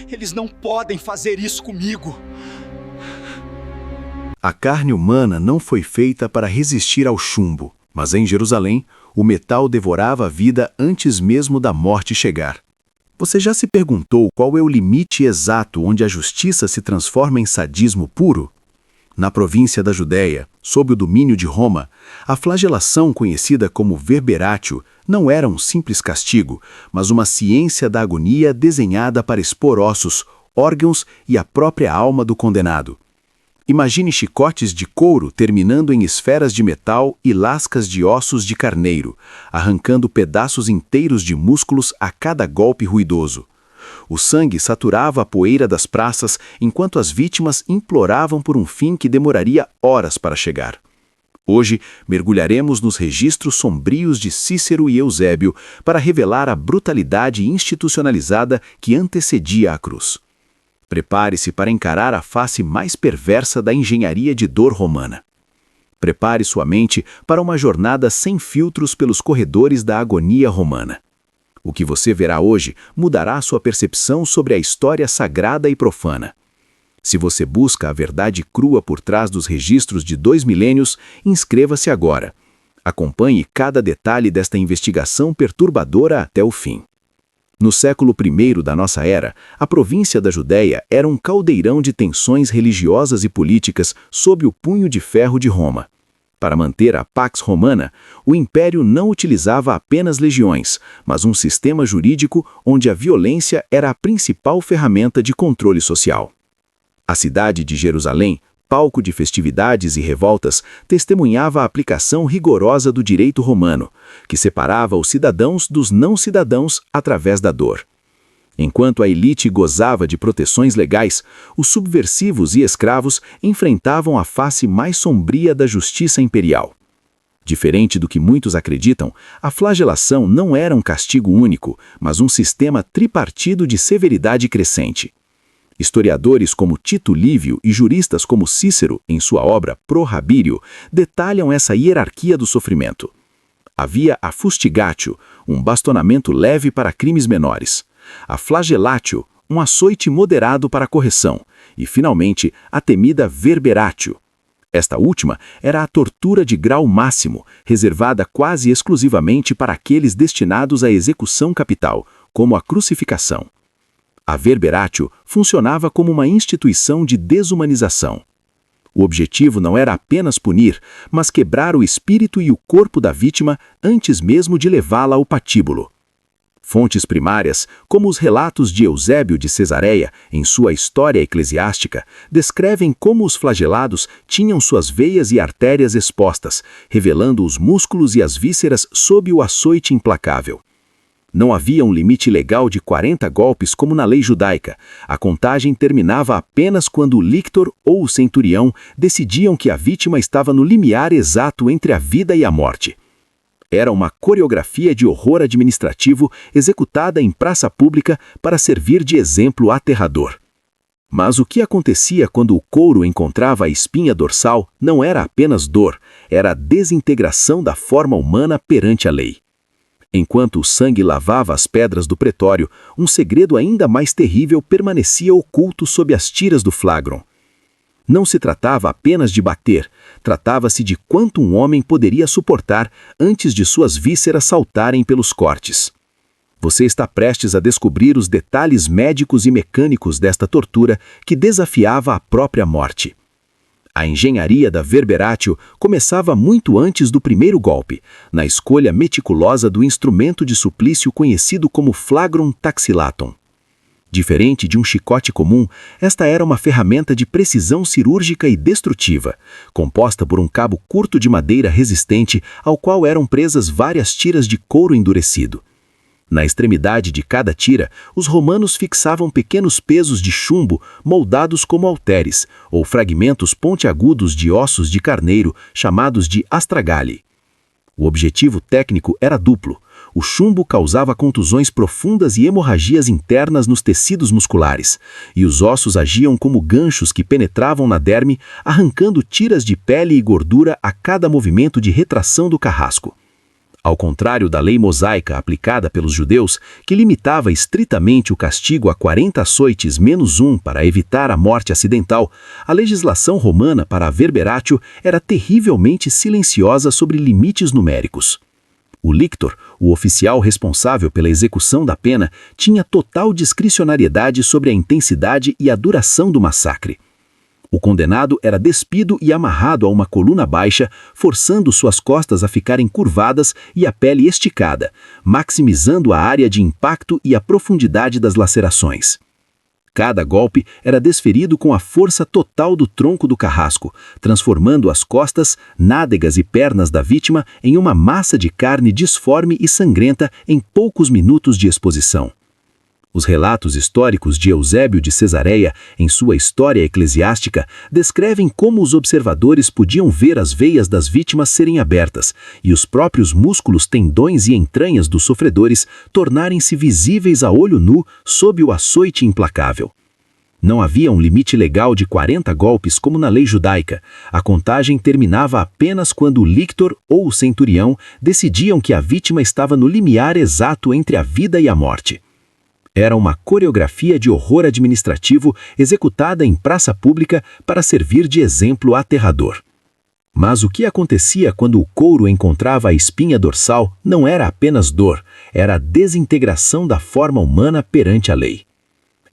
Eles não podem fazer isso comigo. A carne humana não foi feita para resistir ao chumbo, mas em Jerusalém, o metal devorava a vida antes mesmo da morte chegar. Você já se perguntou qual é o limite exato onde a justiça se transforma em sadismo puro? Na província da Judéia, sob o domínio de Roma, a flagelação conhecida como verberatio não era um simples castigo, mas uma ciência da agonia desenhada para expor ossos, órgãos e a própria alma do condenado. Imagine chicotes de couro terminando em esferas de metal e lascas de ossos de carneiro, arrancando pedaços inteiros de músculos a cada golpe ruidoso. O sangue saturava a poeira das praças enquanto as vítimas imploravam por um fim que demoraria horas para chegar. Hoje, mergulharemos nos registros sombrios de Cícero e Eusébio para revelar a brutalidade institucionalizada que antecedia a cruz. Prepare-se para encarar a face mais perversa da engenharia de dor romana. Prepare sua mente para uma jornada sem filtros pelos corredores da agonia romana. O que você verá hoje mudará sua percepção sobre a história sagrada e profana. Se você busca a verdade crua por trás dos registros de 2 milênios, inscreva-se agora. Acompanhe cada detalhe desta investigação perturbadora até o fim. No século I da nossa era, a província da Judéia era um caldeirão de tensões religiosas e políticas sob o punho de ferro de Roma. Para manter a Pax Romana, o império não utilizava apenas legiões, mas um sistema jurídico onde a violência era a principal ferramenta de controle social. A cidade de Jerusalém, palco de festividades e revoltas, testemunhava a aplicação rigorosa do direito romano, que separava os cidadãos dos não-cidadãos através da dor. Enquanto a elite gozava de proteções legais, os subversivos e escravos enfrentavam a face mais sombria da justiça imperial. Diferente do que muitos acreditam, a flagelação não era um castigo único, mas um sistema tripartido de severidade crescente. Historiadores como Tito Livio e juristas como Cícero, em sua obra Pro Rabírio, detalham essa hierarquia do sofrimento. Havia a fustigatio, um bastonamento leve para crimes menores. A flagelatio, um açoite moderado para correção. E, finalmente, a temida verberatio. Esta última era a tortura de grau máximo, reservada quase exclusivamente para aqueles destinados à execução capital, como a crucificação. A verberatio funcionava como uma instituição de desumanização. O objetivo não era apenas punir, mas quebrar o espírito e o corpo da vítima antes mesmo de levá-la ao patíbulo. Fontes primárias, como os relatos de Eusébio de Cesareia, em sua História Eclesiástica, descrevem como os flagelados tinham suas veias e artérias expostas, revelando os músculos e as vísceras sob o açoite implacável. Não havia um limite legal de 40 golpes como na lei judaica. A contagem terminava apenas quando o lictor ou o centurião decidiam que a vítima estava no limiar exato entre a vida e a morte. Era uma coreografia de horror administrativo executada em praça pública para servir de exemplo aterrador. Mas o que acontecia quando o couro encontrava a espinha dorsal não era apenas dor, era a desintegração da forma humana perante a lei. Enquanto o sangue lavava as pedras do pretório, um segredo ainda mais terrível permanecia oculto sob as tiras do flagrum. Não se tratava apenas de bater, tratava-se de quanto um homem poderia suportar antes de suas vísceras saltarem pelos cortes. Você está prestes a descobrir os detalhes médicos e mecânicos desta tortura que desafiava a própria morte. A engenharia da verberatio começava muito antes do primeiro golpe, na escolha meticulosa do instrumento de suplício conhecido como flagrum taxilatum. Diferente de um chicote comum, esta era uma ferramenta de precisão cirúrgica e destrutiva, composta por um cabo curto de madeira resistente ao qual eram presas várias tiras de couro endurecido. Na extremidade de cada tira, os romanos fixavam pequenos pesos de chumbo moldados como halteres, ou fragmentos pontiagudos de ossos de carneiro, chamados de astragale. O objetivo técnico era duplo. O chumbo causava contusões profundas e hemorragias internas nos tecidos musculares, e os ossos agiam como ganchos que penetravam na derme, arrancando tiras de pele e gordura a cada movimento de retração do carrasco. Ao contrário da lei mosaica aplicada pelos judeus, que limitava estritamente o castigo a 40 açoites menos um para evitar a morte acidental, a legislação romana para a verberatio era terrivelmente silenciosa sobre limites numéricos. O lictor, o oficial responsável pela execução da pena, tinha total discricionariedade sobre a intensidade e a duração do massacre. O condenado era despido e amarrado a uma coluna baixa, forçando suas costas a ficarem curvadas e a pele esticada, maximizando a área de impacto e a profundidade das lacerações. Cada golpe era desferido com a força total do tronco do carrasco, transformando as costas, nádegas e pernas da vítima em uma massa de carne disforme e sangrenta em poucos minutos de exposição. Os relatos históricos de Eusébio de Cesareia, em sua História Eclesiástica, descrevem como os observadores podiam ver as veias das vítimas serem abertas e os próprios músculos, tendões e entranhas dos sofredores tornarem-se visíveis a olho nu sob o açoite implacável. Não havia um limite legal de 40 golpes como na lei judaica. A contagem terminava apenas quando o lictor ou o centurião decidiam que a vítima estava no limiar exato entre a vida e a morte. Era uma coreografia de horror administrativo executada em praça pública para servir de exemplo aterrador. Mas o que acontecia quando o couro encontrava a espinha dorsal não era apenas dor, era a desintegração da forma humana perante a lei.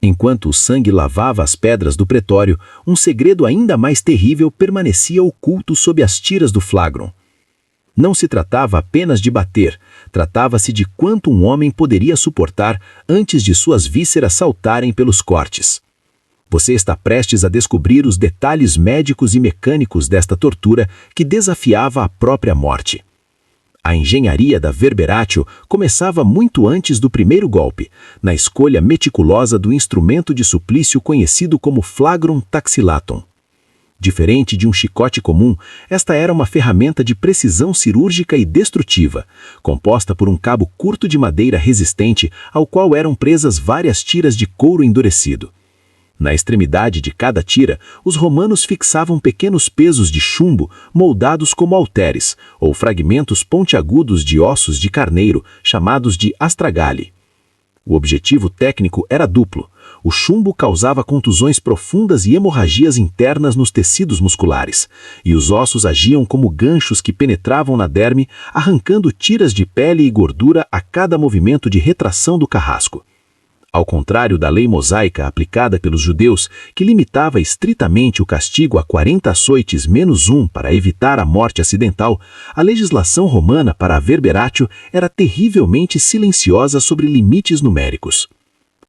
Enquanto o sangue lavava as pedras do pretório, um segredo ainda mais terrível permanecia oculto sob as tiras do flagrum. Não se tratava apenas de bater, tratava-se de quanto um homem poderia suportar antes de suas vísceras saltarem pelos cortes. Você está prestes a descobrir os detalhes médicos e mecânicos desta tortura que desafiava a própria morte. A engenharia da verberatio começava muito antes do primeiro golpe, na escolha meticulosa do instrumento de suplício conhecido como flagrum taxilatum. Diferente de um chicote comum, esta era uma ferramenta de precisão cirúrgica e destrutiva, composta por um cabo curto de madeira resistente ao qual eram presas várias tiras de couro endurecido. Na extremidade de cada tira, os romanos fixavam pequenos pesos de chumbo moldados como halteres, ou fragmentos pontiagudos de ossos de carneiro, chamados de astragale. O objetivo técnico era duplo. O chumbo causava contusões profundas e hemorragias internas nos tecidos musculares, e os ossos agiam como ganchos que penetravam na derme, arrancando tiras de pele e gordura a cada movimento de retração do carrasco. Ao contrário da lei mosaica aplicada pelos judeus, que limitava estritamente o castigo a 40 açoites menos um para evitar a morte acidental, a legislação romana para a verberatio era terrivelmente silenciosa sobre limites numéricos.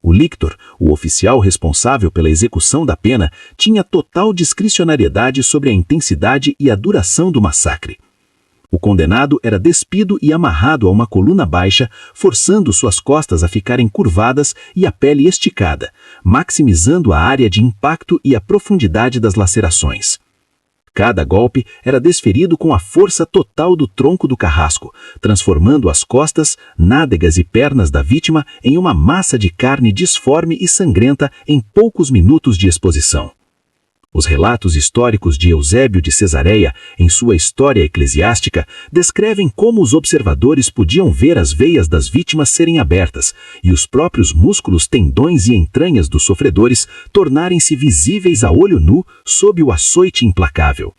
O lictor, o oficial responsável pela execução da pena, tinha total discricionariedade sobre a intensidade e a duração do massacre. O condenado era despido e amarrado a uma coluna baixa, forçando suas costas a ficarem curvadas e a pele esticada, maximizando a área de impacto e a profundidade das lacerações. Cada golpe era desferido com a força total do tronco do carrasco, transformando as costas, nádegas e pernas da vítima em uma massa de carne disforme e sangrenta em poucos minutos de exposição. Os relatos históricos de Eusébio de Cesareia, em sua História Eclesiástica, descrevem como os observadores podiam ver as veias das vítimas serem abertas e os próprios músculos, tendões e entranhas dos sofredores tornarem-se visíveis a olho nu sob o açoite implacável.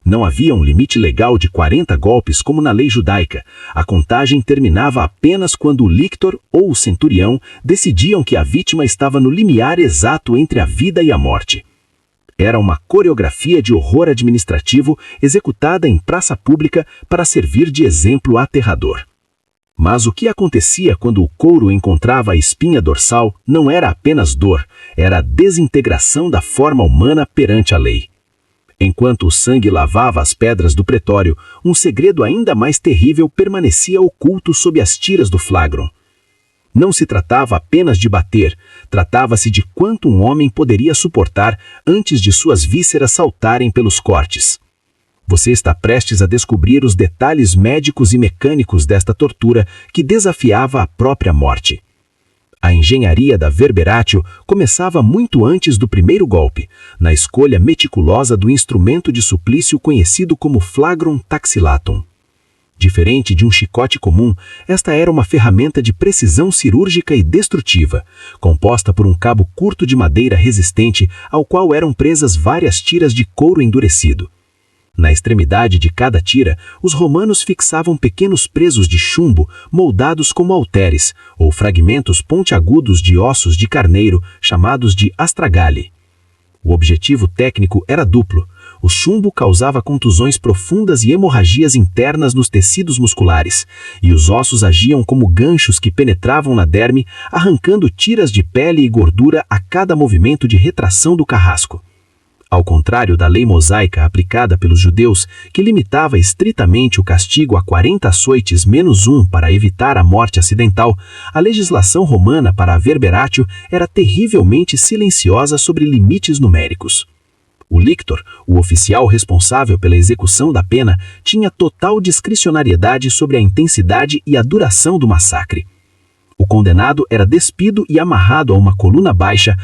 Não havia um limite legal de 40 golpes como na lei judaica. A contagem terminava apenas quando o lictor ou o centurião decidiam que a vítima estava no limiar exato entre a vida e a morte. Era uma coreografia de horror administrativo executada em praça pública para servir de exemplo aterrador. Mas o que acontecia quando o couro encontrava a espinha dorsal não era apenas dor, era a desintegração da forma humana perante a lei. Enquanto o sangue lavava as pedras do pretório, um segredo ainda mais terrível permanecia oculto sob as tiras do flagrum. Não se tratava apenas de bater, tratava-se de quanto um homem poderia suportar antes de suas vísceras saltarem pelos cortes. Você está prestes a descobrir os detalhes médicos e mecânicos desta tortura que desafiava a própria morte. A engenharia da verberatio começava muito antes do primeiro golpe, na escolha meticulosa do instrumento de suplício conhecido como flagrum taxilatum. Diferente de um chicote comum, esta era uma ferramenta de precisão cirúrgica e destrutiva, composta por um cabo curto de madeira resistente ao qual eram presas várias tiras de couro endurecido. Na extremidade de cada tira, os romanos fixavam pequenos presos de chumbo moldados como halteres, ou fragmentos pontiagudos de ossos de carneiro, chamados de astragale. O objetivo técnico era duplo. O chumbo causava contusões profundas e hemorragias internas nos tecidos musculares, e os ossos agiam como ganchos que penetravam na derme, arrancando tiras de pele e gordura a cada movimento de retração do carrasco. Ao contrário da lei mosaica aplicada pelos judeus, que limitava estritamente o castigo a 40 açoites menos um para evitar a morte acidental, a legislação romana para a verberatio era terrivelmente silenciosa sobre limites numéricos. O lictor, o oficial responsável pela execução da pena, tinha total discricionariedade sobre a intensidade e a duração do massacre. O condenado era despido e amarrado a uma coluna baixa